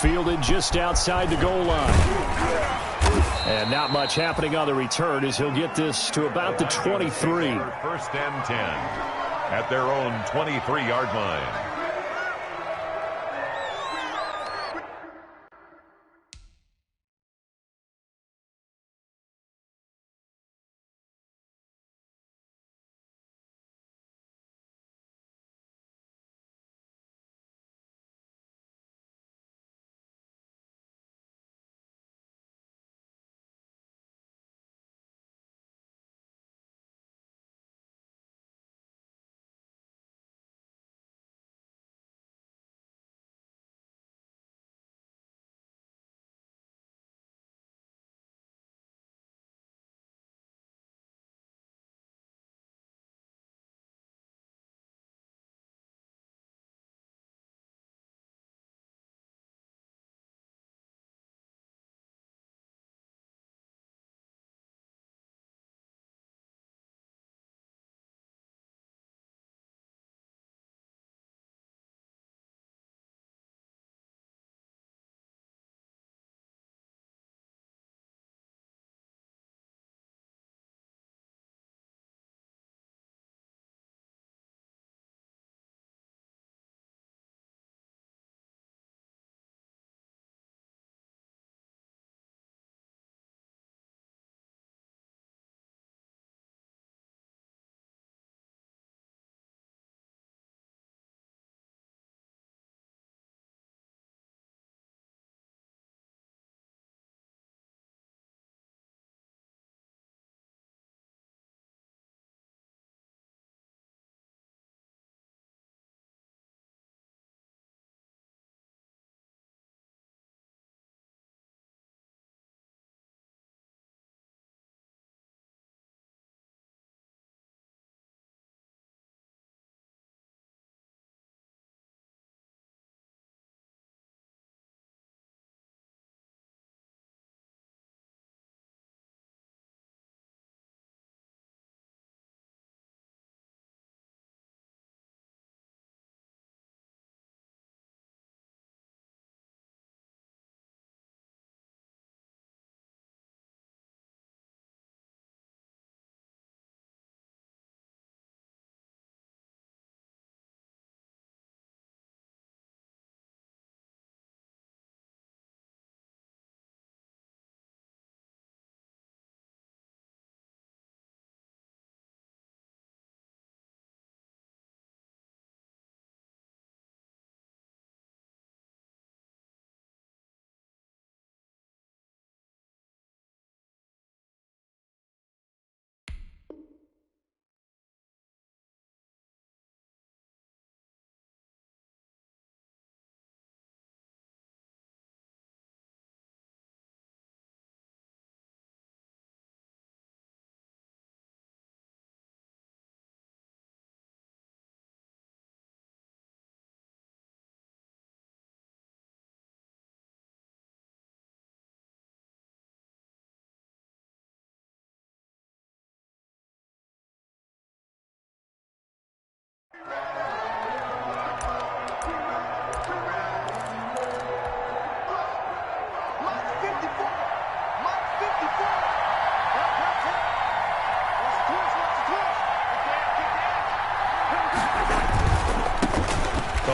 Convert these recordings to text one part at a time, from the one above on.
fielded just outside the goal line. And not much happening on the return as he'll get this to about the 23. First and 10 at their own 23-yard line.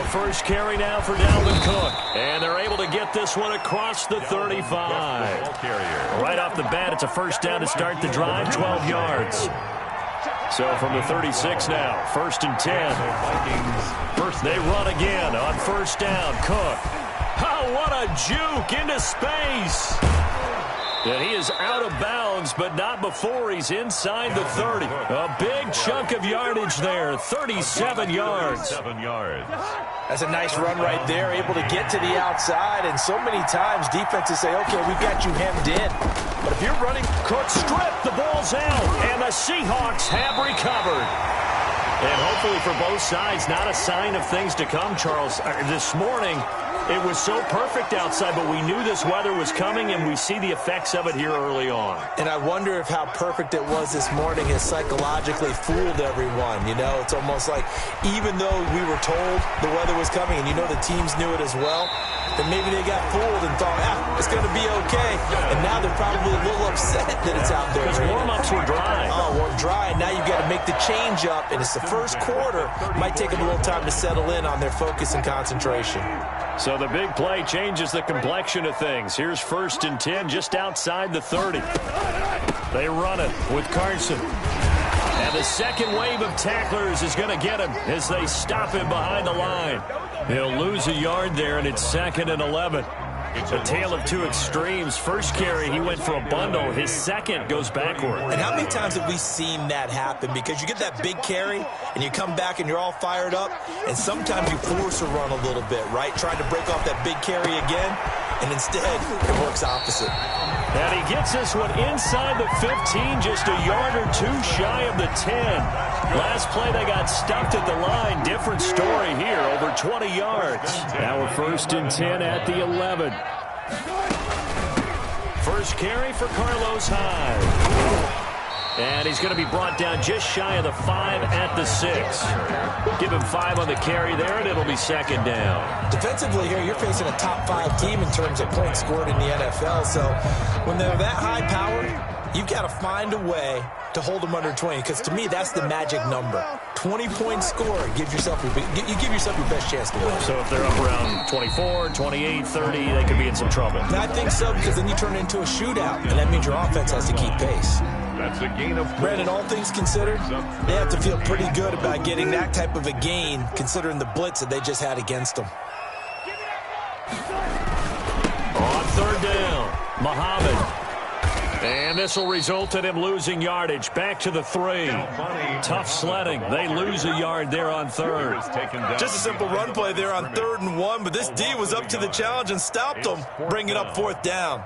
First carry now for Dalvin Cook. And they're able to get this one across the 35. Right off the bat, it's a first down to start the drive, 12 yards. So from the 36 now, first and 10. They run again on first down. Cook. Oh, what a juke into space. And he is out of bounds, but not before he's inside the 30. A big chunk of yardage there, 37 yards. That's a nice run right there, able to get to the outside. And so many times defenses say, okay, we've got you hemmed in. But if you're running, Cook stripped, the ball's out, and the Seahawks have recovered. And hopefully for both sides, not a sign of things to come, Charles. This morning, It was so perfect outside, but we knew this weather was coming, and we see the effects of it here early on. And I wonder if how perfect it was this morning has psychologically fooled everyone. You know, it's almost like even though we were told the weather was coming, and you know the teams knew it as well, then maybe they got fooled and thought, it's going to be okay. And now they're probably a little upset that it's out there. Because warm-ups were dry. Oh, well, dry. Now you've got to make the change up, and it's the first quarter. Might take them a little time to settle in on their focus and concentration. So the big play changes the complexion of things. Here's 1st and 10 just outside the 30. They run it with Carson. And the second wave of tacklers is going to get him as they stop him behind the line. He'll lose a yard there, and it's 2nd and 11. A tale of two extremes. First carry, he went for a bundle. His second goes backward. And how many times have we seen that happen? Because you get that big carry, and you come back, and you're all fired up, and sometimes you force a run a little bit, right? Trying to break off that big carry again, and instead, it works opposite. And he gets this one inside the 15, just a yard or two shy of the 10. Last play, they got stuffed at the line. Different story here, over 20 yards. Now we're 1st and 10 at the 11. First carry for Carlos Hyde. And he's going to be brought down just shy of the 5 at the 6. Give him 5 on the carry there, and it'll be 2nd down. Defensively here, you're facing a top 5 team in terms of points scored in the NFL. So when they're that high-powered, you've got to find a way to hold them under 20, because to me, that's the magic number. 20-point score, you give yourself your best chance to win. So if they're up around 24, 28, 30, they could be in some trouble. And I think so, because then you turn it into a shootout, and that means your offense has to keep pace. That's a gain of 4. Brandon, all things considered, they have to feel pretty good about getting that type of a gain, considering the blitz that they just had against them. On 3rd down, Muhammad. And this will result in him losing yardage. Back to the 3. Tough sledding. They lose a yard there on 3rd. Just a simple run play there on 3rd and 1, but this D was up to the challenge and stopped them, bringing up 4th down.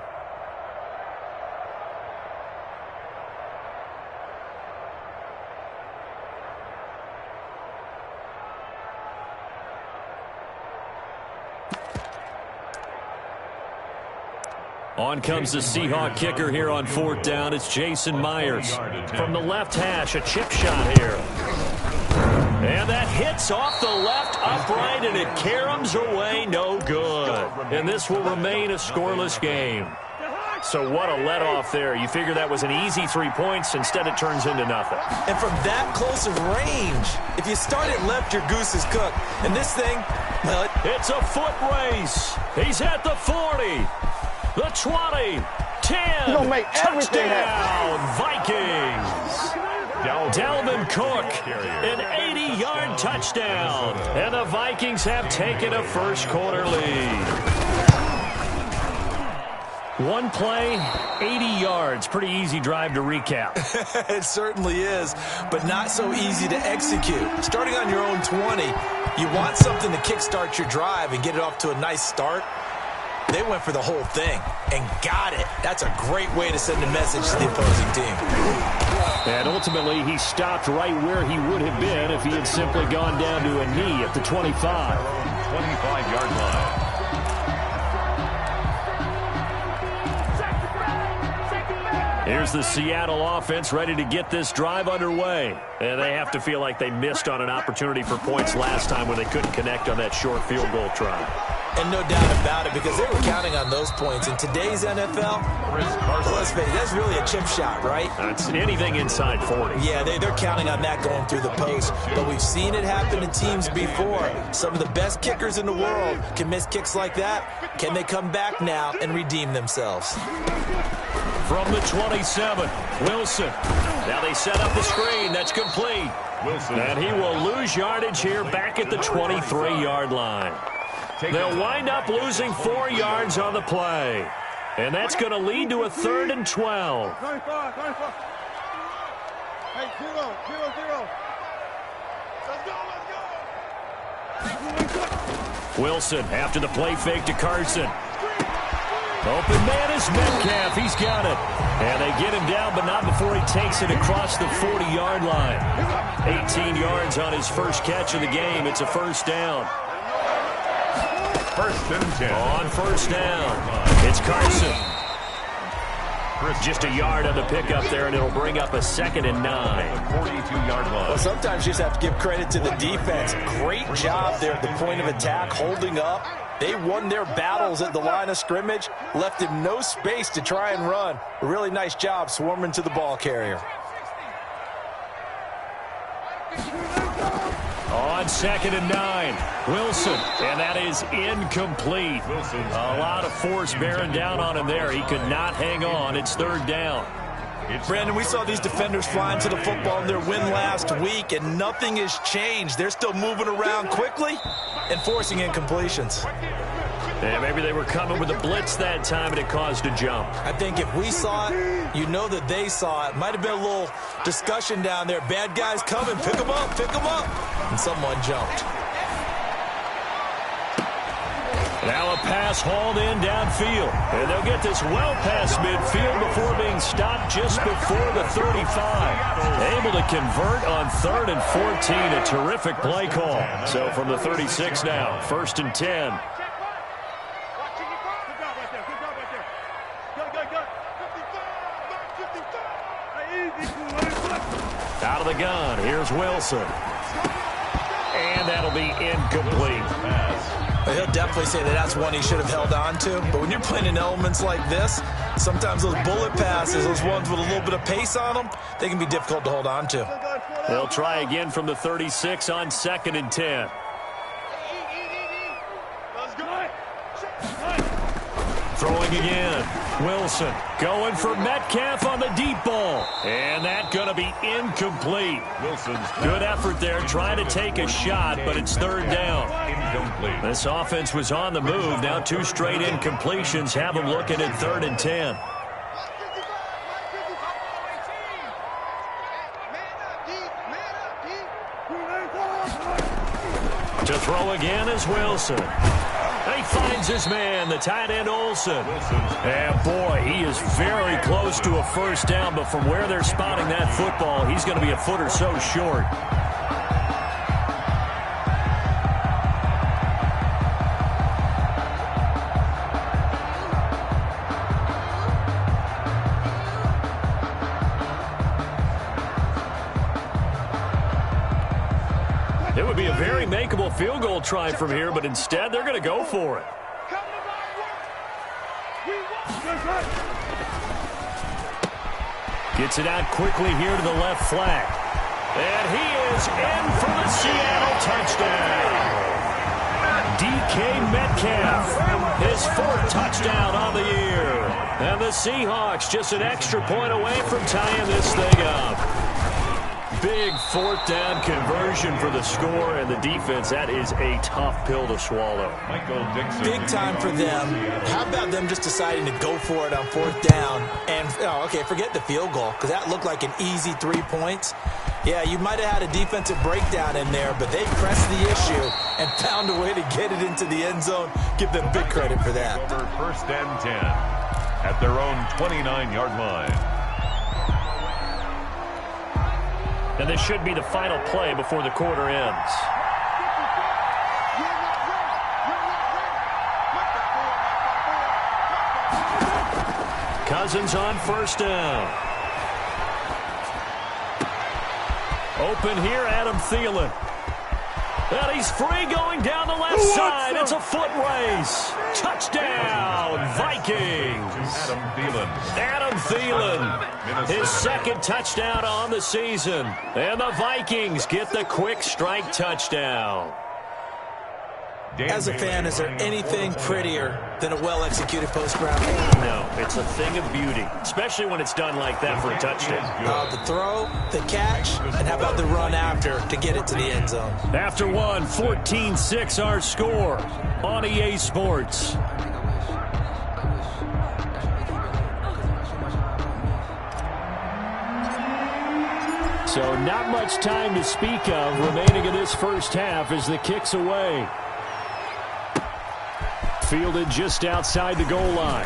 On comes the Seahawk kicker here on 4th down. It's Jason Myers. From the left hash, a chip shot here. And that hits off the left upright, and it caroms away, no good. And this will remain a scoreless game. So what a let-off there. You figure that was an easy 3 points. Instead, it turns into nothing. And from that close of range, if you start it left, your goose is cooked. And this thing, well, it's a foot race. He's at the 40. The 20, 10, you don't make everything touchdown, Vikings. Dalvin Cook, an 80-yard touchdown. And the Vikings have taken a first quarter lead. One play, 80 yards. Pretty easy drive to recap. It certainly is, but not so easy to execute. Starting on your own 20, you want something to kickstart your drive and get it off to a nice start. They went for the whole thing and got it. That's a great way to send a message to the opposing team. And ultimately, he stopped right where he would have been if he had simply gone down to a knee at the 25. 25-yard line. Here's the Seattle offense ready to get this drive underway. And they have to feel like they missed on an opportunity for points last time when they couldn't connect on that short field goal try. And no doubt about it, because they were counting on those points. In today's NFL, let's face it, that's really a chip shot, right? It's anything inside 40. Yeah, they're counting on that going through the post. But we've seen it happen to teams before. Some of the best kickers in the world can miss kicks like that. Can they come back now and redeem themselves? From the 27, Wilson. Now they set up the screen. That's complete. Wilson. And he will lose yardage here back at the 23-yard line. They'll wind up losing 4 yards on the play. And that's going to lead to a 3rd and 12. 25. Hey, 0. Let's go. Wilson after the play fake to Carson. Open man is Metcalf. He's got it. And they get him down, but not before he takes it across the 40-yard line. 18 yards on his first catch of the game. It's a first down. First and 10. On first down, it's Carson. Just a yard on the pickup there, and it'll bring up a 2nd and 9. 42-yard line. Well, sometimes you just have to give credit to the defense. Great job there at the point of attack, holding up. They won their battles at the line of scrimmage, left him no space to try and run. A really nice job swarming to the ball carrier. On 2nd and 9, Wilson, and that is incomplete. A lot of force bearing down on him there. He could not hang on. It's 3rd down. Brandon, we saw these defenders flying to the football in their win last week, and nothing has changed. They're still moving around quickly and forcing incompletions. Yeah, maybe they were coming with a blitz that time, and it caused a jump. I think if we saw it, you know that they saw it. Might have been a little discussion down there. Bad guys coming. Pick them up. Pick them up. And someone jumped. Now a pass hauled in downfield. And they'll get this well past midfield before being stopped just before the 35. Able to convert on 3rd and 14. A terrific play call. So from the 36 now, 1st and 10. Out of the gun, here's Wilson. And that'll be incomplete. But he'll definitely say that that's one he should have held on to. But when you're playing in elements like this, sometimes those bullet passes, those ones with a little bit of pace on them, they can be difficult to hold on to. They'll try again from the 36 on 2nd and 10. Throwing again. Wilson going for Metcalf on the deep ball. And that's going to be incomplete. Wilson's good effort there trying to take a shot, but it's 3rd down. Incomplete. This offense was on the move. Now 2 straight incompletions have them looking at 3rd and 10. To throw again is Wilson. He finds his man, the tight end Olsen. And boy, he is very close to a first down, but from where they're spotting that football, he's going to be a foot or so short. It would be a very makeable field goal try from here, but instead they're going to go for it. Gets it out quickly here to the left flank. And he is in for the Seattle touchdown. DK Metcalf, his 4th touchdown on the year. And the Seahawks just an extra point away from tying this thing up. Big 4th down conversion for the score, and the defense, that is a tough pill to swallow. Michael Dixon. Big time for them. How about them just deciding to go for it on 4th down? And, okay, forget the field goal, because that looked like an easy 3 points. Yeah, you might have had a defensive breakdown in there, but they pressed the issue and found a way to get it into the end zone. Give them big credit for that. Over 1st and 10 at their own 29-yard line. And this should be the final play before the quarter ends. Cousins on 1st down. Open here, Adam Thielen. And he's free going down the left side. It's a foot race. Touchdown, Vikings. Adam Thielen, his 2nd touchdown on the season. And the Vikings get the quick strike touchdown. As a fan, is there anything prettier than a well-executed post-grab? No, it's a thing of beauty, especially when it's done like that for a touchdown. The throw, the catch, and how about the run after to get it to the end zone? After one, 14-6 our score on EA Sports. So not much time to speak of remaining in this first half as the kick's away. Fielded just outside the goal line.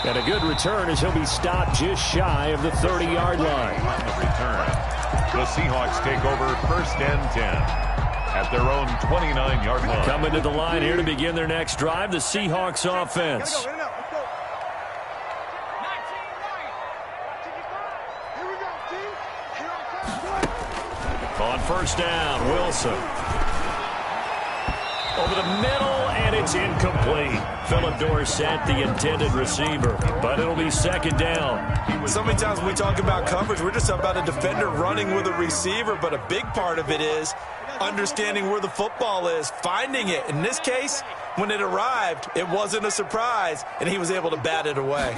And a good return as he'll be stopped just shy of the 30-yard line. The Seahawks take over 1st and 10. at their own 29-yard line. Coming to the line here to begin their next drive, the Seahawks offense. On first down, Wilson. Over the middle, and it's incomplete. Phillip Dorsett, the intended receiver, but it'll be second down. So many times when we talk about coverage, we're just about a defender running with a receiver, but a big part of it is understanding where the football is, finding it. In this case, when it arrived, it wasn't a surprise, and he was able to bat it away.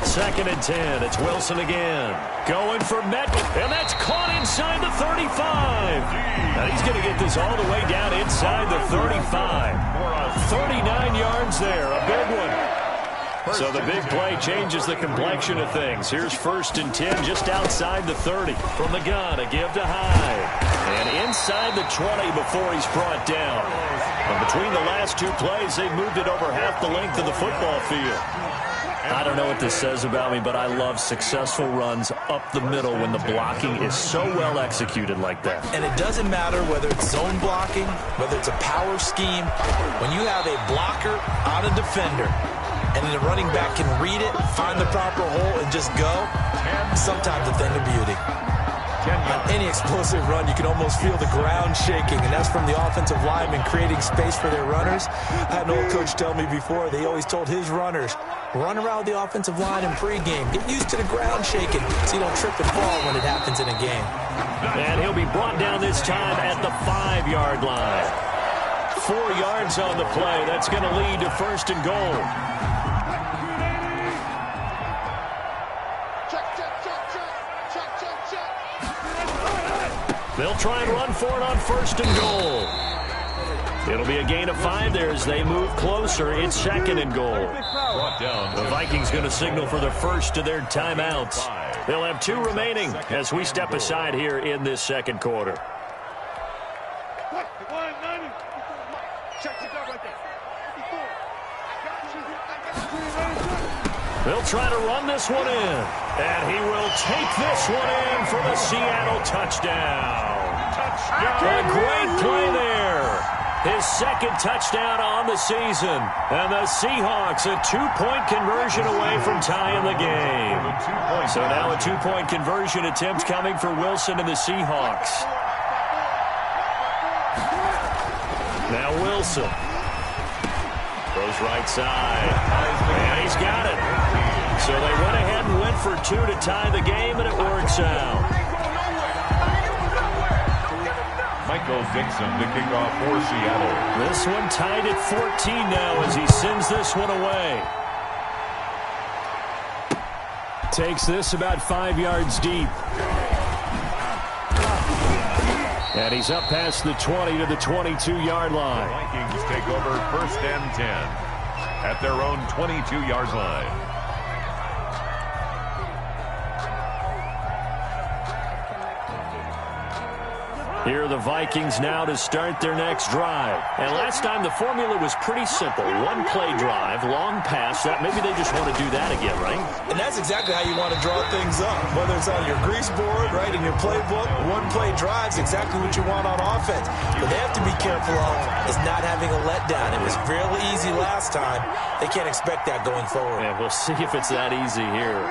Second and 10. It's Wilson again. Going for Metcalf, and that's caught inside the 35. Now he's going to get this all the way down inside the 35. 39 yards there, a big one. So the big play changes the complexion of things. Here's first and 10 just outside the 30. From the gun, a give to Hyde. And inside the 20 before he's brought down. And between the last two plays, they moved it over half the length of the football field. I don't know what this says about me, but I love successful runs up the middle when the blocking is so well executed like that. And it doesn't matter whether it's zone blocking, whether it's a power scheme. When you have a blocker on a defender, and the running back can read it, find the proper hole, and just go, sometimes a thing of beauty. On any explosive run, you can almost feel the ground shaking, and that's from the offensive linemen creating space for their runners. I had an old coach tell me before, they always told his runners, run around the offensive line in pregame. Get used to the ground shaking so you don't trip and fall when it happens in a game. And he'll be brought down this time at the 5-yard line. 4 yards on the play. That's going to lead to first and goal. They'll try and run for it on first and goal. It'll be a gain of 5 there as they move closer. It's second and goal. The Vikings going to signal for the first of their timeouts. They'll have 2 remaining as we step aside here in this second quarter. They'll try to run this one in. And he will take this one in for the Seattle touchdown. A great play there. His second touchdown on the season. And the Seahawks a 2-point conversion away from tying the game. So now a 2-point conversion attempt coming for Wilson and the Seahawks. Now Wilson. Goes right side. And he's got it. So they went ahead and went for 2 to tie the game, and it works out. Michael Dixon to kick off for Seattle. This one tied at 14 now as he sends this one away. Takes this about 5 yards deep. And he's up past the 20 to the 22-yard line. Vikings take over first and 10 at their own 22-yard line. Here are the Vikings now to start their next drive. And last time the formula was pretty simple. 1-play drive, long pass. That maybe they just want to do that again, right? And that's exactly how you want to draw things up. Whether it's on your grease board, right, in your playbook, 1-play drive's exactly what you want on offense. But they have to be careful of is not having a letdown. It was fairly easy last time. They can't expect that going forward. Yeah, we'll see if it's that easy here.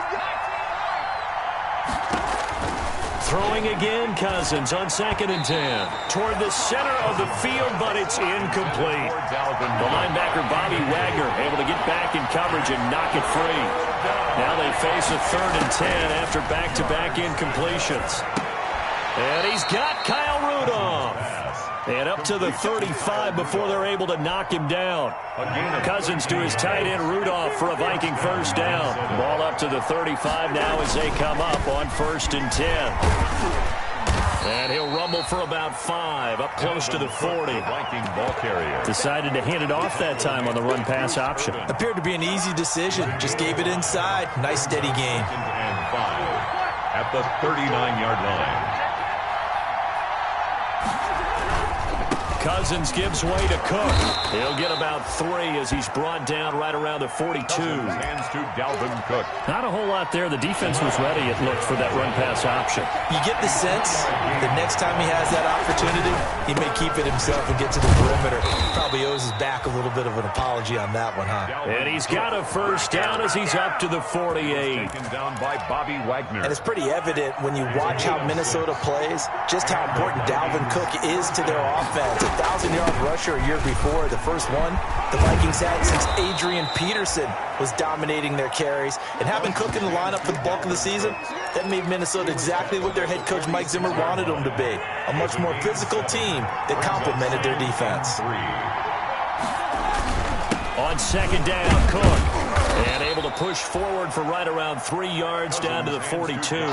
Throwing again, Cousins on second and 10. Toward the center of the field, but it's incomplete. The linebacker, Bobby Wagner, able to get back in coverage and knock it free. Now they face a third and 10 after back-to-back incompletions. And he's got Kyle Rudolph. And up to the 35 before they're able to knock him down. Cousins to his tight end, Rudolph, for a Viking first down. Ball up to the 35 now as they come up on first and 10. And he'll rumble for about 5, up close to the 40. Viking ball carrier. Decided to hand it off that time on the run-pass option. Appeared to be an easy decision. Just gave it inside. Nice, steady gain. And 5 at the 39-yard line. Cousins gives way to Cook. He'll get about 3 as he's brought down right around the 42. Hands to Dalvin Cook. Not a whole lot there. The defense was ready, it looked, for that run-pass option. You get the sense that next time he has that opportunity, he may keep it himself and get to the perimeter. Probably owes his back a little bit of an apology on that one, huh? And he's got a first down as he's up to the 48. Taken down by Bobby Wagner. And it's pretty evident when you watch how Minnesota plays, just how important Dalvin Cook is to their offense. 1,000-yard rusher a year before, the first one the Vikings had since Adrian Peterson was dominating their carries. And having Cook in the lineup for the bulk of the season, that made Minnesota exactly what their head coach Mike Zimmer wanted them to be. A much more physical team that complemented their defense. On second down, Cook. And able to push forward for right around 3 yards down to the 42.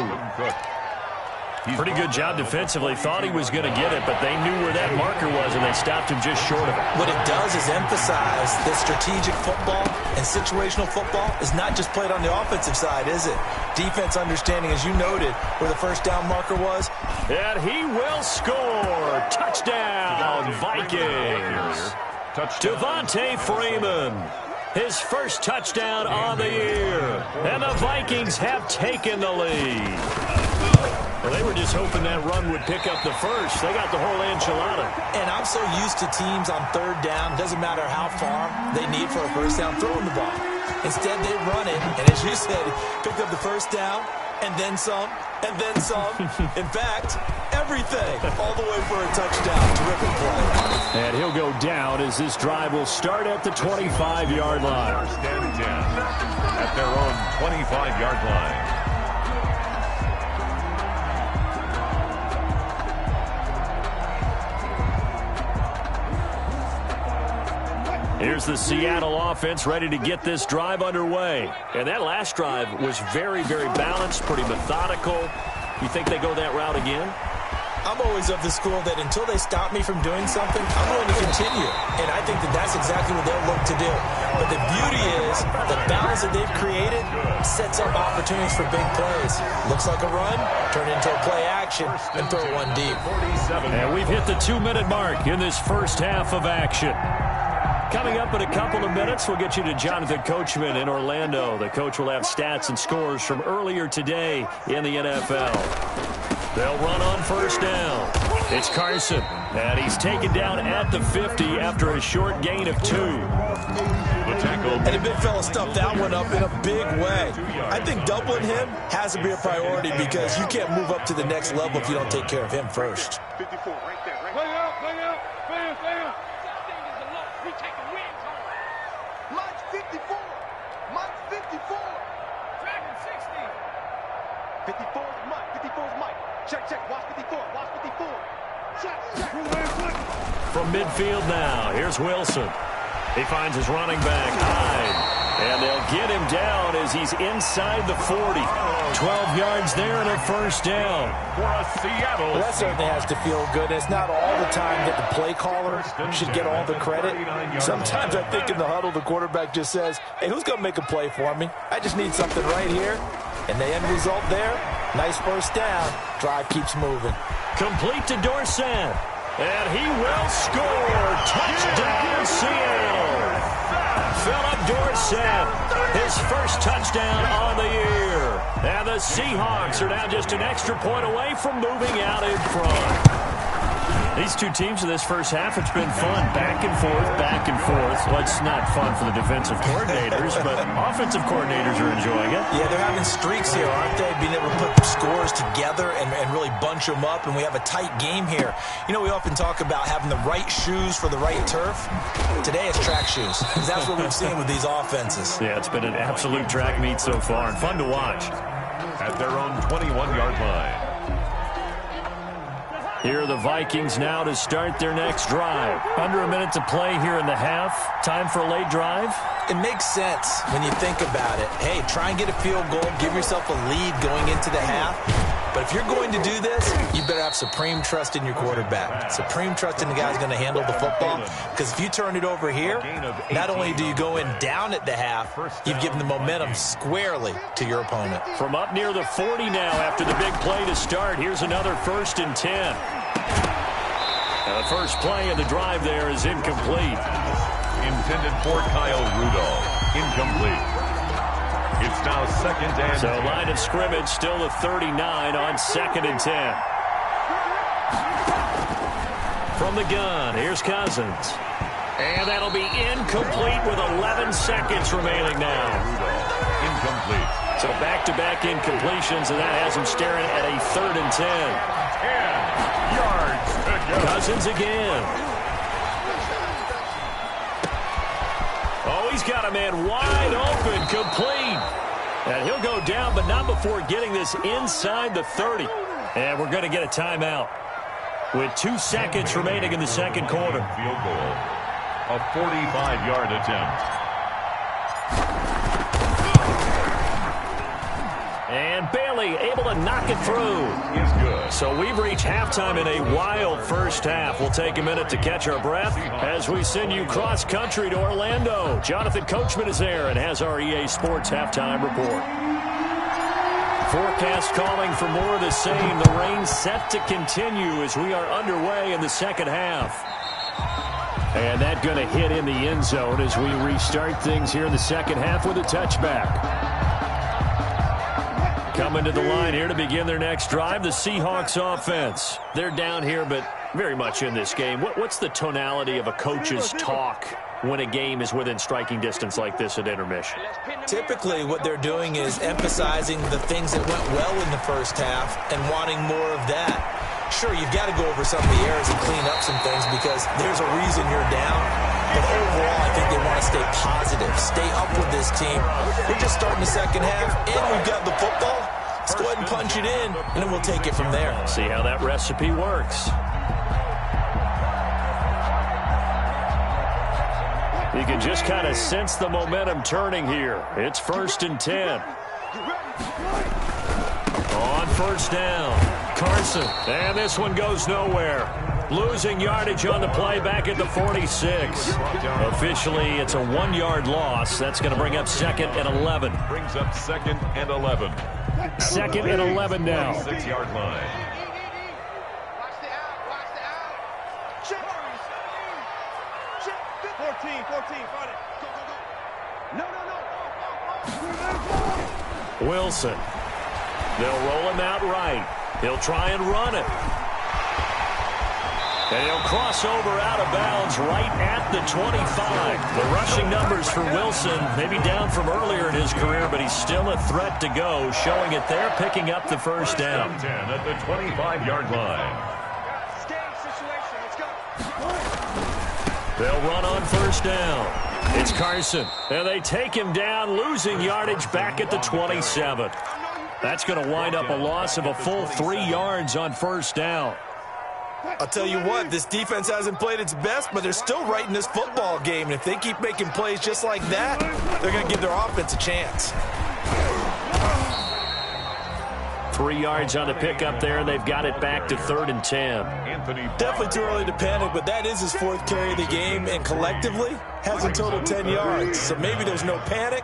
Pretty good job defensively. Thought he was going to get it, but they knew where that marker was, and they stopped him just short of it. What it does is emphasize that strategic football and situational football is not just played on the offensive side, is it? Defense understanding, as you noted, where the first down marker was. And he will score. Touchdown, Vikings. Devontae Freeman. His first touchdown on the year. And the Vikings have taken the lead. Well, they were just hoping that run would pick up the first. They got the whole enchilada. And I'm so used to teams on third down, doesn't matter how far they need for a first down, throwing the ball. Instead, they run it, and as you said, picked up the first down, and then some, and then some. In fact, everything, all the way for a touchdown. Terrific play. And he'll go down as this drive will start at the 25-yard line. First and 10 at their own 25-yard line. Here's the Seattle offense ready to get this drive underway. And that last drive was very, very balanced, pretty methodical. You think they go that route again? I'm always of the school that until they stop me from doing something, I'm going to continue. And I think that that's exactly what they'll look to do. But the beauty is the balance that they've created sets up opportunities for big plays. Looks like a run, turn into a play action, and throw one deep. And we've hit the 2-minute mark in this first half of action. Coming up in a couple of minutes, we'll get you to Jonathan Coachman in Orlando. The coach will have stats and scores from earlier today in the NFL. They'll run on first down. It's Carson, and he's taken down at the 50 after a short gain of 2. And the big fella stuffed that one up in a big way. I think doubling him has to be a priority because you can't move up to the next level if you don't take care of him first. 54 right there. Play out, bam. Mike's 54. Mike's 54. Dragon 60. 54 is Mike. 54 is Mike. Check. Watch 54. Watch 54. Check. From midfield now, here's Wilson. He finds his running back, Hyde. And they'll get him down as he's inside the 40. 12 yards there and a first down. For a Seattle. Well, that certainly has to feel good. It's not all the time that the play caller should get all the credit. Sometimes I think in the huddle, the quarterback just says, hey, who's going to make a play for me? I just need something right here. And the end result there, nice first down. Drive keeps moving. Complete to Dorsett. And he will score. Touchdown, Seattle. Philip Dorsett, his first touchdown on the year. And the Seahawks are now just an extra point away from moving out in front. These two teams in this first half, it's been fun. Back and forth, back and forth. Well, it's not fun for the defensive coordinators, but offensive coordinators are enjoying it. Yeah, they're having streaks here, aren't they? Being able to put scores together and really bunch them up, and we have a tight game here. You know, we often talk about having the right shoes for the right turf. Today it's track shoes, because that's what we've seen with these offenses. Yeah, it's been an absolute track meet so far, and fun to watch. At their own 21-yard line. Here are the Vikings now to start their next drive. Under a minute to play here in the half. Time for a late drive. It makes sense when you think about it. Hey, try and get a field goal. Give yourself a lead going into the half. But if you're going to do this, you better have supreme trust in your quarterback. Supreme trust in the guy who's going to handle the football. Because if you turn it over here, not only do you go in down at the half, you've given the momentum squarely to your opponent. From up near the 40 now after the big play to start. Here's another 1st and 10. The first play of the drive there is incomplete. Intended for Kyle Rudolph. Incomplete. It's now 2nd and 10. So line of scrimmage still at 39 on 2nd and 10. From the gun, here's Cousins. And that'll be incomplete with 11 seconds remaining now. Incomplete. So back-to-back incompletions, and that has him staring at a 3rd and 10. 10 yards to go. Cousins again. Oh, he's got a man wide open, complete. And he'll go down, but not before getting this inside the 30. And we're going to get a timeout with 2 seconds remaining in the second quarter. Field goal. A 45-yard attempt. And Bailey able to knock it through. Is good. So we've reached halftime in a wild first half. We'll take a minute to catch our breath as we send you cross-country to Orlando. Jonathan Coachman is there and has our EA Sports halftime report. Forecast calling for more of the same. The rain set to continue as we are underway in the second half. And that going to hit in the end zone as we restart things here in the second half with a touchback. Coming to the line here to begin their next drive, the Seahawks offense. They're down here, but very much in this game. What's the tonality of a coach's talk when a game is within striking distance like this at intermission? Typically, what they're doing is emphasizing the things that went well in the first half and wanting more of that. Sure, you've got to go over some of the errors and clean up some things because there's a reason you're down. But overall, I think they want to stay positive, stay up with this team. We're just starting the second half, and we've got the football. Let's go ahead and punch it in, and then we'll take it from there. See how that recipe works. You can just kind of sense the momentum turning here. It's 1st and 10. On first down, Carson. And this one goes nowhere. Losing yardage on the play back at the 46. Officially, it's a 1-yard loss. That's going to bring up 2nd and 11. Brings up 2nd and 11. 2nd and 11 now. 6-yard line. Watch the out. Check. 14, find it. Go. No. Wilson. They'll roll him out right. He'll try and run it. And he'll cross over out of bounds right at the 25. The rushing numbers for Wilson maybe down from earlier in his career, but he's still a threat to go, showing it there, picking up the first down. 10 at the 25-yard line. They'll run on first down. It's Carson, and they take him down, losing yardage back at the 27. That's going to wind up a loss of a full 3 yards on first down. I'll tell you what, this defense hasn't played its best, but they're still right in this football game. And if they keep making plays just like that, they're going to give their offense a chance. 3 yards on the pickup there, and they've got it back to 3rd and 10. Definitely too early to panic, but that is his 4th carry of the game, and collectively has a total 10 yards. So maybe there's no panic,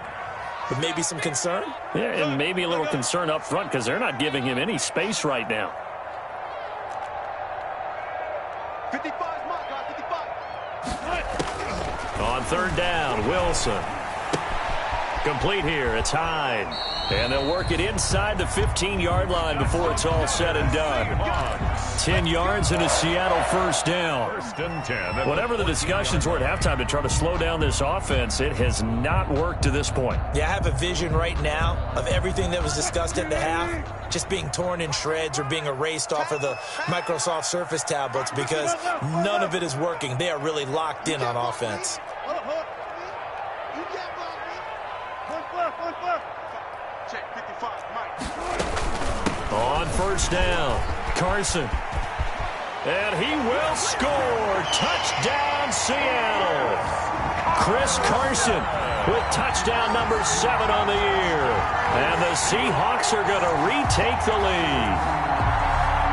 but maybe some concern. Yeah, and maybe a little concern up front because they're not giving him any space right now. 55 mark, 55. On 3rd down, Wilson. Complete here. It's Hyde. And they'll work it inside the 15-yard line before it's all said and done. 10 yards and a Seattle first down. 1st and 10. Whatever the discussions were at halftime to try to slow down this offense, it has not worked to this point. Yeah, I have a vision right now of everything that was discussed at the half just being torn in shreds or being erased off of the Microsoft Surface tablets because none of it is working. They are really locked in on offense. Check 55, Mike. On first down, Carson. And he will score. Touchdown, Seattle. Chris Carson with touchdown number 7 on the year. And the Seahawks are going to retake the lead.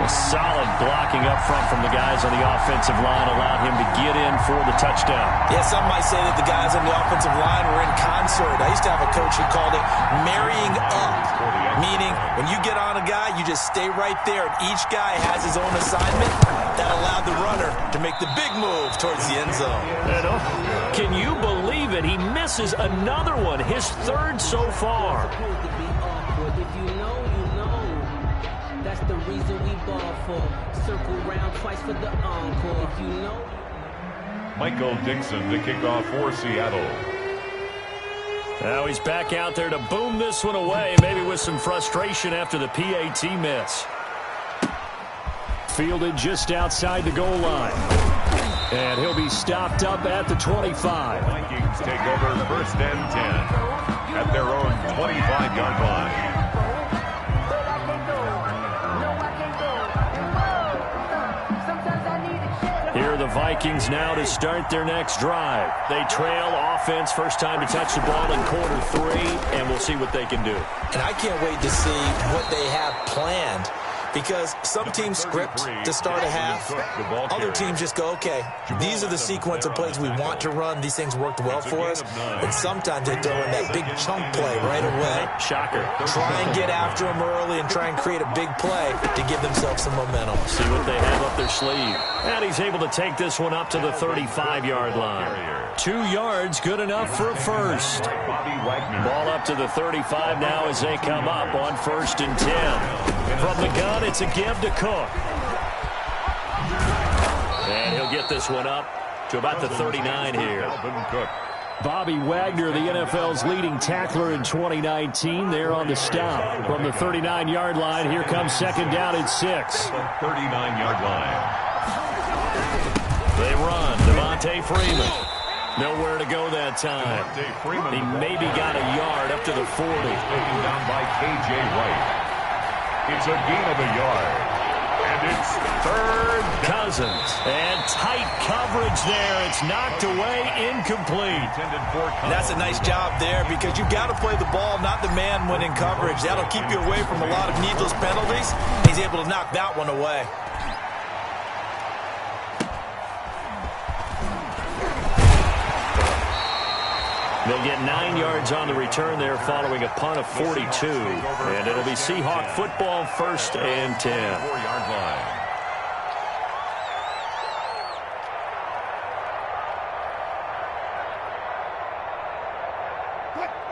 A solid blocking up front from the guys on the offensive line allowed him to get in for the touchdown. Yeah, some might say that the guys on the offensive line were in concert. I used to have a coach who called it marrying up, meaning when you get on a guy, you just stay right there, and each guy has his own assignment. That allowed the runner to make the big move towards the end zone. And, can you believe it? He misses another one, his third so far. If you know, you know. That's the reason we ball for. Circle round twice for the encore. If you know. Michael Dixon to kick off for Seattle. Now he's back out there to boom this one away, maybe with some frustration after the PAT miss. Fielded just outside the goal line. And he'll be stopped up at the 25. Vikings take over 1st and 10 at their own 25-yard line. Here are the Vikings now to start their next drive. They trail offense, first time to touch the ball in quarter 3, and we'll see what they can do. And I can't wait to see what they have planned, because some teams script to start a half. Other teams just go, okay, these are the sequence of plays we want to run. These things worked well for us. And sometimes they throw in that big chunk play right away. Shocker. Try and get after them early and try and create a big play to give themselves some momentum. See what they have up their sleeve. And he's able to take this one up to the 35-yard line. 2 yards, good enough for a first. Ball up to the 35 now as they come up on 1st and 10. From the gun, it's a give to Cook. And he'll get this one up to about the 39 here. Bobby Wagner, the NFL's leading tackler in 2019, there on the stop. From the 39-yard line, here comes 2nd down and 6. 39-yard line. They run. Devontae Freeman. Nowhere to go that time. He maybe got a yard up to the 40. Taken down by K.J. Wright. It's a gain of a yard. And it's 3rd down. Cousins. And tight coverage there. It's knocked away, incomplete. That's a nice job there, because you've got to play the ball, not the man when in coverage. That'll keep you away from a lot of needless penalties. He's able to knock that one away. They'll get 9 yards on the return there following a punt of 42. And it'll be Seahawk football, 1st and 10. 4-yard line.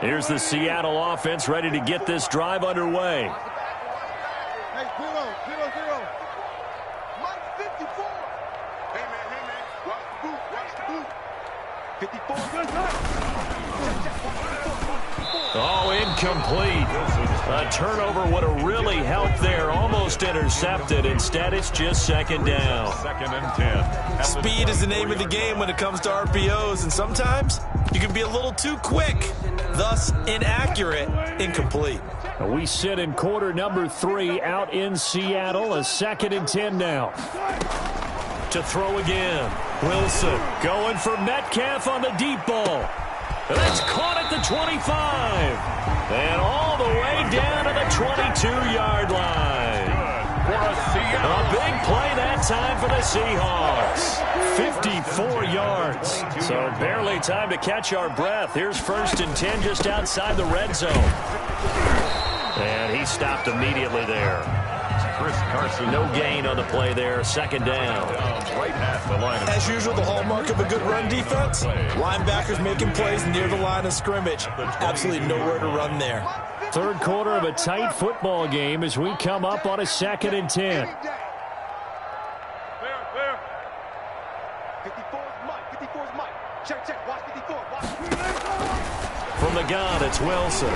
Here's the Seattle offense ready to get this drive underway. Hey, 0-0-0. Mike 54. Hey, man. Watch the boot. 54. Oh, incomplete. A turnover would have really helped there. Almost intercepted. Instead, it's just 2nd down. 2nd and 10. Speed is the name of the game when it comes to RPOs, and sometimes you can be a little too quick, thus inaccurate, incomplete. We sit in quarter number 3 out in Seattle. A 2nd and 10 now. To throw again. Wilson going for Metcalf on the deep ball. That's caught at the 25. And all the way down to the 22-yard line. A big play that time for the Seahawks. 54 yards. So barely time to catch our breath. Here's 1st and 10 just outside the red zone. And he stopped immediately there. Chris Carson. No gain on the play there. 2nd down. Right past the line. As usual, the hallmark of a good run defense, linebackers making plays near the line of scrimmage. Absolutely nowhere to run there. 3rd quarter of a tight football game as we come up on a 2nd and 10. 54's Mike. 54's Mike. Check. Watch 54. From the gun, it's Wilson.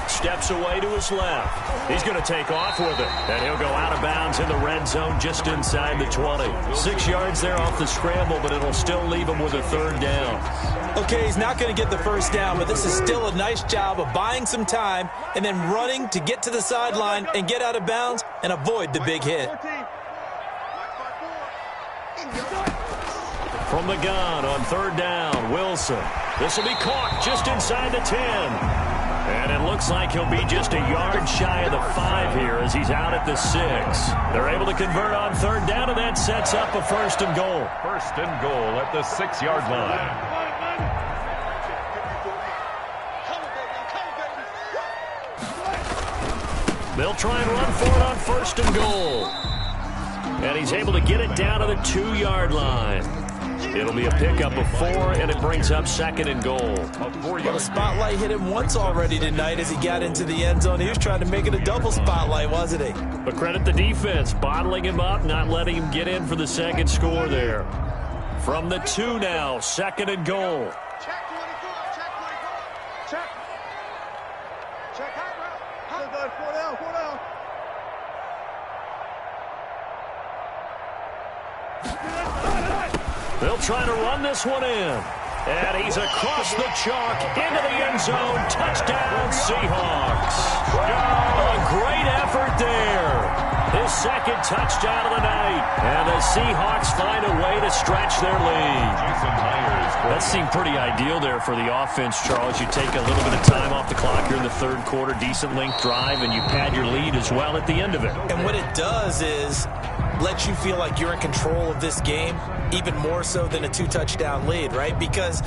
Steps away to his left. He's going to take off with it. And he'll go out of bounds in the red zone just inside the 20. 6 yards there off the scramble, but it'll still leave him with a 3rd down. Okay, he's not going to get the first down, but this is still a nice job of buying some time and then running to get to the sideline and get out of bounds and avoid the big hit. From the gun on 3rd down, Wilson. This will be caught just inside the 10. And it looks like he'll be just a yard shy of the 5 here as he's out at the 6. They're able to convert on 3rd down, and that sets up a 1st and goal. 1st and goal at the 6-yard line. They'll try and run for it on 1st and goal. And he's able to get it down to the 2-yard line. It'll be a pickup of 4, and it brings up 2nd and goal. Well, the spotlight hit him once already tonight as he got into the end zone. He was trying to make it a double spotlight, wasn't he? But credit the defense, bottling him up, not letting him get in for the 2nd score there. From the 2 now, 2nd and goal. Check 24, check 24. Check. Check high route. 4 down, 4 down. They'll try to run this one in. And he's across the chalk into the end zone. Touchdown, Seahawks. Oh, a great effort there. His 2nd touchdown of the night. And the Seahawks find a way to stretch their lead. That seemed pretty ideal there for the offense, Charles. You take a little bit of time off the clock here in the 3rd quarter, decent length drive, and you pad your lead as well at the end of it. And what it does is let you feel like you're in control of this game, even more so than a 2-touchdown lead, right? Because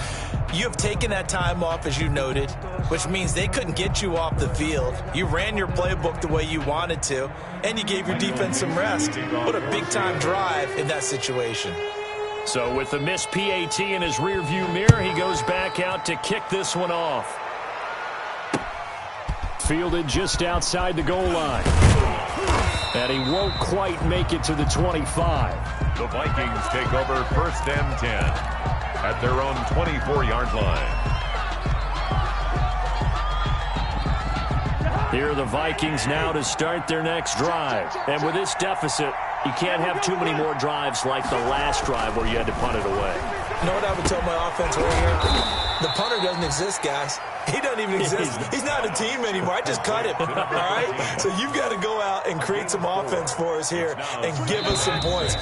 you have taken that time off, as you noted, which means they couldn't get you off the field. You ran your playbook the way you wanted to, and you gave your defense some rest. What a big-time drive in that situation. So with the missed PAT in his rearview mirror, he goes back out to kick this one off. Fielded just outside the goal line. And he won't quite make it to the 25. The Vikings take over 1st and 10 at their own 24-yard line. Here are the Vikings now to start their next drive. And with this deficit, you can't have too many more drives like the last drive where you had to punt it away. You know what I would tell my offense right here? The punter doesn't exist, guys. He doesn't even exist. He's not a team anymore. I just cut him, all right? So you've got to go out and create some offense for us here and give us some points.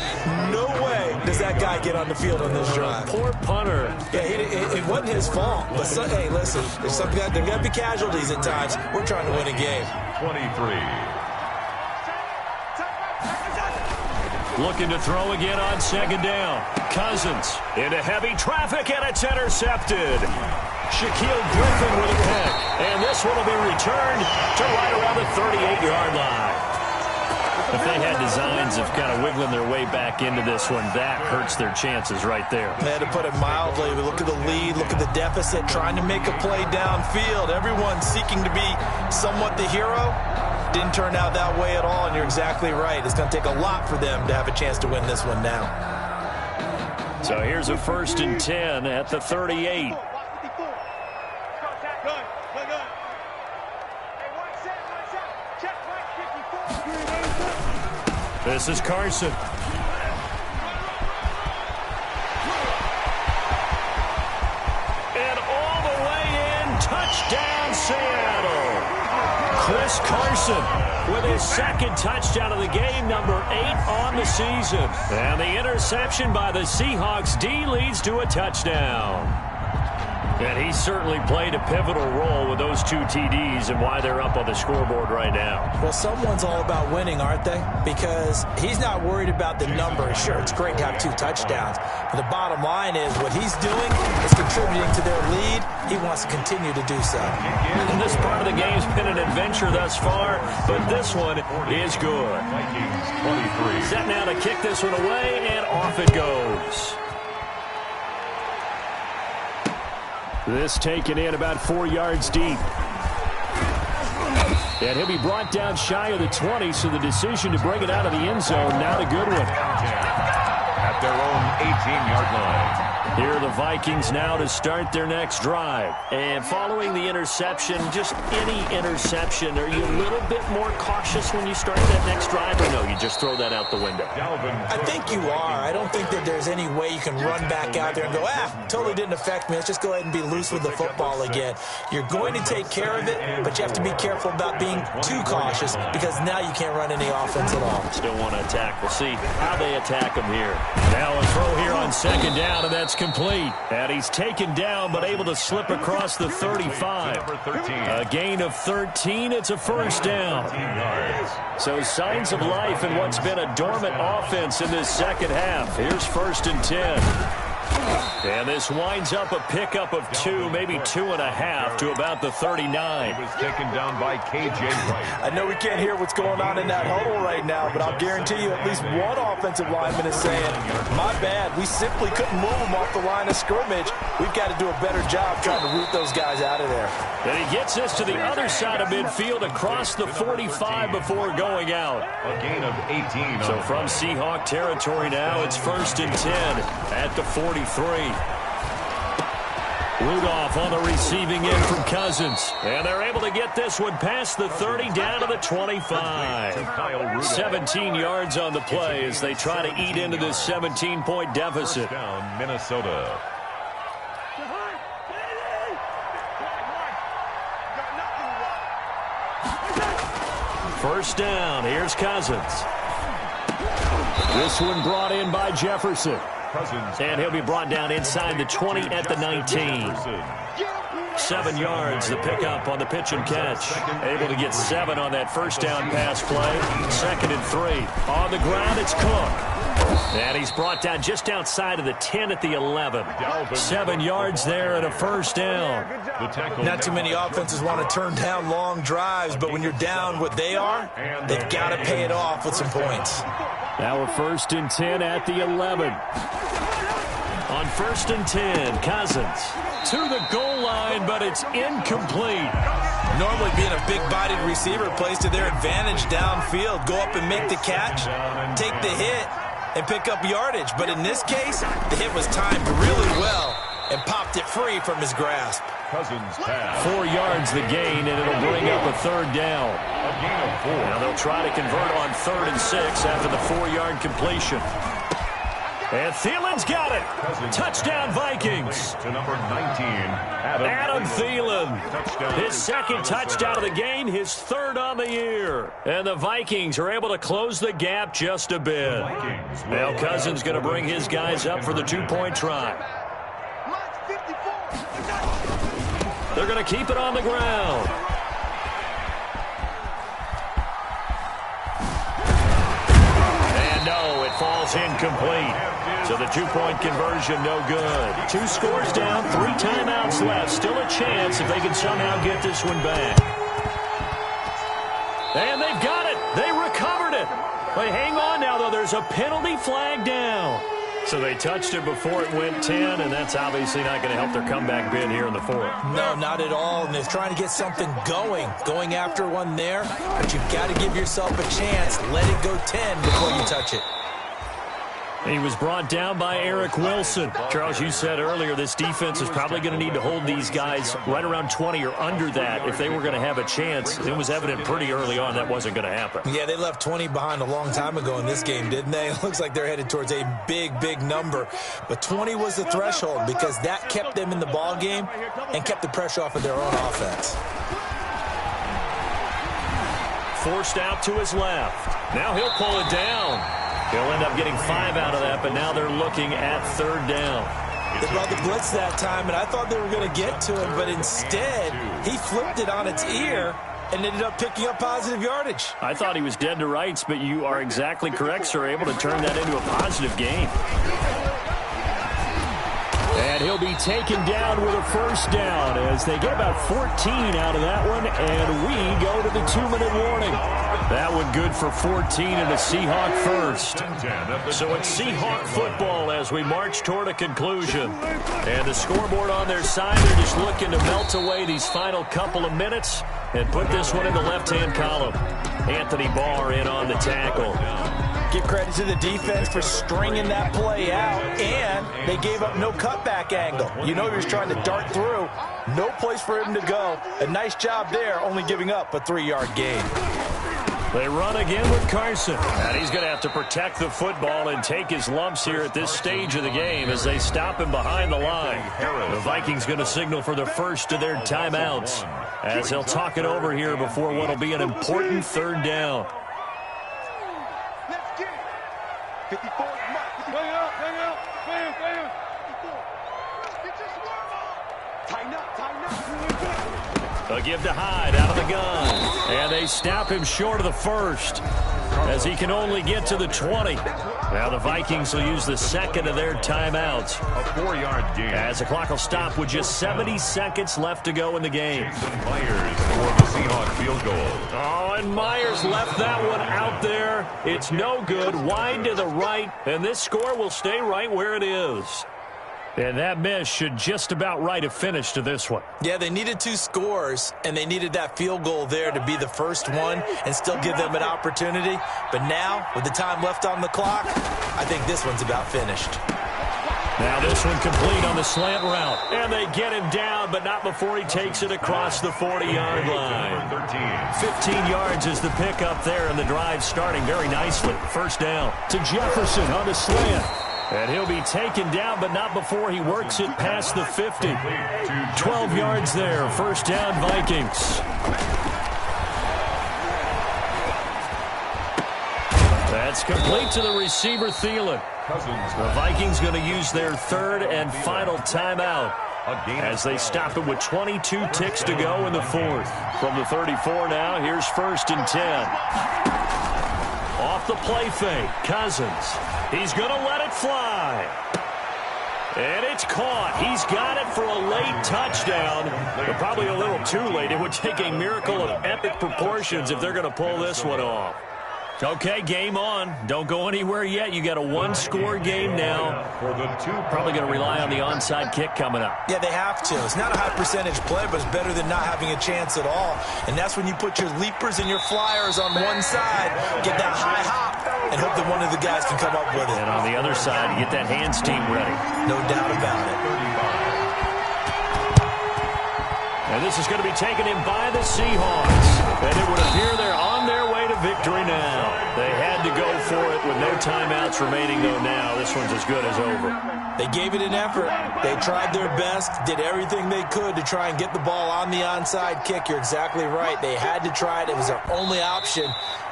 No way does that guy get on the field on this drive. Poor punter. Yeah, it wasn't his fault. But, hey, listen, there's got to be casualties at times. We're trying to win a game. 23. Looking to throw again on 2nd down. Cousins into heavy traffic, and it's intercepted. Shaquille Griffin with a pick. And this one will be returned to right around the 38-yard line. If they had designs of kind of wiggling their way back into this one, that hurts their chances right there. Man, to put it mildly, we look at the lead, look at the deficit, trying to make a play downfield. Everyone seeking to be somewhat the hero. Didn't turn out that way at all, and you're exactly right. It's going to take a lot for them to have a chance to win this one now. So here's a 1st and 10 at the 38. This is Carson. And all the way in, touchdown Seattle. Chris Carson with his 2nd touchdown of the game, number 8 on the season. And the interception by the Seahawks D leads to a touchdown. And he certainly played a pivotal role with those 2 TDs and why they're up on the scoreboard right now. Well, someone's all about winning, aren't they? Because he's not worried about the number. Sure, it's great to have 2 touchdowns. But the bottom line is what he's doing is contributing to their lead. He wants to continue to do so. And this part of the game's been an adventure thus far, but this one is good. Vikings 23. Set now to kick this one away, and off it goes. This taken in about 4 yards deep. And he'll be brought down shy of the 20, so the decision to bring it out of the end zone, not a good one. At their own 18-yard line. Here are the Vikings now to start their next drive. And following the interception, just any interception, are you a little bit more cautious when you start that next drive, or no, you just throw that out the window? I think you are. I don't think that there's any way you can run back out there and go, totally didn't affect me. Let's just go ahead and be loose with the football again. You're going to take care of it, but you have to be careful about being too cautious because now you can't run any offense at all. Still want to attack. We'll see how they attack him here. Now a throw here on 2nd down, and that's complete. And he's taken down, but able to slip across the 35. A gain of 13. It's a 1st down. So signs of life in what's been a dormant offense in this 2nd half. Here's 1st and 10. And this winds up a pickup of 2, maybe 2.5 to about the 39. He was taken down by K.J. Wright. I know we can't hear what's going on in that huddle right now, but I'll guarantee you at least one offensive lineman is saying, my bad, we simply couldn't move them off the line of scrimmage. We've got to do a better job trying to root those guys out of there. And he gets this to the other side of midfield across the 45 before going out. A gain of 18. So from Seahawk territory now, it's 1st and 10 at the 43. Rudolph on the receiving end from Cousins. And they're able to get this one past the 30 down to the 25. 17 yards on the play as they try to eat into this 17-point deficit. First down, Minnesota. First down, here's Cousins. This one brought in by Jefferson. And he'll be brought down inside the 20 at the 19. 7 yards, the pickup on the pitch and catch. Able to get 7 on that first down pass play. 2nd and 3. On the ground, it's Cook. And he's brought down just outside of the 10 at the 11. 7 yards there and a first down. Not too many offenses want to turn down long drives, but when you're down what they are, they've got to pay it off with some points. Now we're 1st and 10 at the 11. On 1st and 10, Cousins to the goal line, but it's incomplete. Normally being a big-bodied receiver plays to their advantage downfield. Go up and make the catch, take the hit, and pick up yardage. But in this case, the hit was timed really well and popped it free from his grasp. Cousins pass. 4 yards the gain, and it'll bring up a 3rd down. A gain of 4. Now they'll try to convert on 3rd and 6 after the 4-yard completion. And Thielen's got it. Touchdown, Vikings. To number 19, Adam Thielen. His 2nd touchdown of the game, his 3rd on the year. And the Vikings are able to close the gap just a bit. Now Cousins going to bring his guys up for the 2-point try. They're going to keep it on the ground. And no, it falls incomplete. So the 2-point conversion, no good. 2 scores down, 3 timeouts left. Still a chance if they can somehow get this one back. And they've got it. They recovered it. But hang on now, though. There's a penalty flag down. So they touched it before it went 10, and that's obviously not going to help their comeback bid here in the 4th. No, not at all. And they're trying to get something going after one there. But you've got to give yourself a chance. Let it go 10 before you touch it. He was brought down by Eric Wilson. Charles, you said earlier this defense is probably going to need to hold these guys right around 20 or under that if they were going to have a chance. It was evident pretty early on that wasn't going to happen. Yeah, they left 20 behind a long time ago in this game, didn't they? It looks like they're headed towards a big, big number. But 20 was the threshold because that kept them in the ball game and kept the pressure off of their own offense. Forced out to his left. Now he'll pull it down. He'll end up getting 5 out of that, but now they're looking at 3rd down. They brought the blitz that time, and I thought they were going to get to him, but instead he flipped it on its ear and ended up picking up positive yardage. I thought he was dead to rights, but you are exactly correct, sir. Able to turn that into a positive gain. And he'll be taken down with a 1st down as they get about 14 out of that one, and we go to the 2-minute warning. That one good for 14 and a Seahawk 1st. So it's Seahawk football as we march toward a conclusion. And the scoreboard on their side, they're just looking to melt away these final couple of minutes and put this one in the left-hand column. Anthony Barr in on the tackle. Give credit to the defense for stringing that play out, and they gave up no cutback angle. You know he was trying to dart through. No place for him to go. A nice job there, only giving up a 3-yard gain. They run again with Carson. And he's going to have to protect the football and take his lumps here at this stage of the game as they stop him behind the line. The Vikings going to signal for the first of their timeouts as they'll talk it over here before what will be an important 3rd down. Let's get it. 54 is Mike. Hang out. Get your swerve on. Tighten up. A give to Hyde out of the gun. And they snap him short of the 1st. as he can only get to the 20. Now the Vikings will use the second of their timeouts. A 4-yard gain. As the clock will stop with just 70 seconds left to go in the game. Myers for the Seahawks field goal. Oh, and Myers left that one out there. It's no good. Wide to the right, and this score will stay right where it is. And that miss should just about write a finish to this one. Yeah, they needed 2 scores, and they needed that field goal there to be the first one and still give them an opportunity. But now, with the time left on the clock, I think this one's about finished. Now this one complete on the slant route. And they get him down, but not before he takes it across the 40-yard line. 15 yards is the pickup there, and the drive starting very nicely. First down to Jefferson on the slant. And he'll be taken down, but not before he works it past the 50. 12 yards there. First down, Vikings. That's complete to the receiver, Thielen. The Vikings going to use their third and final timeout as they stop it with 22 ticks to go in the fourth. From the 34 now, here's 1st and 10. Off the play fake, Cousins. He's going to let it fly. And it's caught. He's got it for a late touchdown, but probably a little too late. It would take a miracle of epic proportions if they're going to pull this one off. Okay, game on. Don't go anywhere yet. You got a 1-score game now. Probably going to rely on the onside kick coming up. Yeah, they have to. It's not a high percentage play, but it's better than not having a chance at all. And that's when you put your leapers and your flyers on one side, get that high hop, and hope that one of the guys can come up with it. And on the other side, you get that hands team ready. No doubt about it. And this is going to be taken in by the Seahawks. And it would appear they're on their way to victory now. They had to go for it with no timeouts remaining, though now. This one's as good as over. They gave it an effort. They tried their best, did everything they could to try and get the ball on the onside kick. You're exactly right. They had to try it. It was their only option.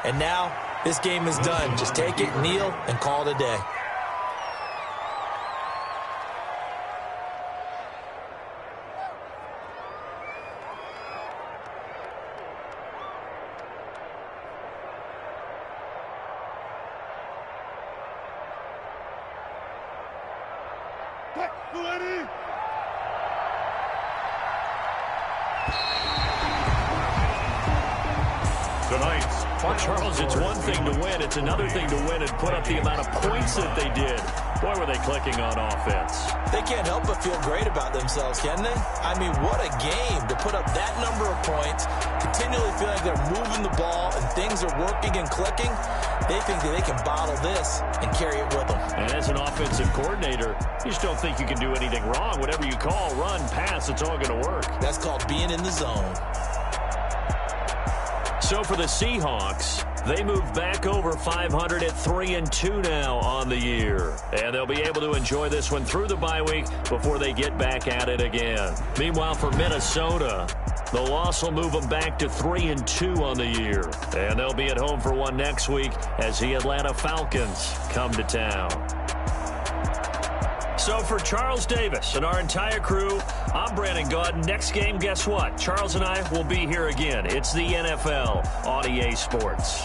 And now this game is done. Just take it, kneel, and call it a day. Charles, it's one thing to win. It's another thing to win and put up the amount of points that they did. Boy, were they clicking on offense. They can't help but feel great about themselves, can they? I mean, what a game to put up that number of points, continually feel like they're moving the ball and things are working and clicking. They think that they can bottle this and carry it with them. And as an offensive coordinator, you just don't think you can do anything wrong. Whatever you call, run, pass, it's all going to work. That's called being in the zone. So for the Seahawks, they move back over 500 at 3-2 now on the year. And they'll be able to enjoy this one through the bye week before they get back at it again. Meanwhile, for Minnesota, the loss will move them back to 3-2 on the year. And they'll be at home for one next week as the Atlanta Falcons come to town. So for Charles Davis and our entire crew, I'm Brandon Gaudin. Next game, guess what? Charles and I will be here again. It's the NFL on EA Sports.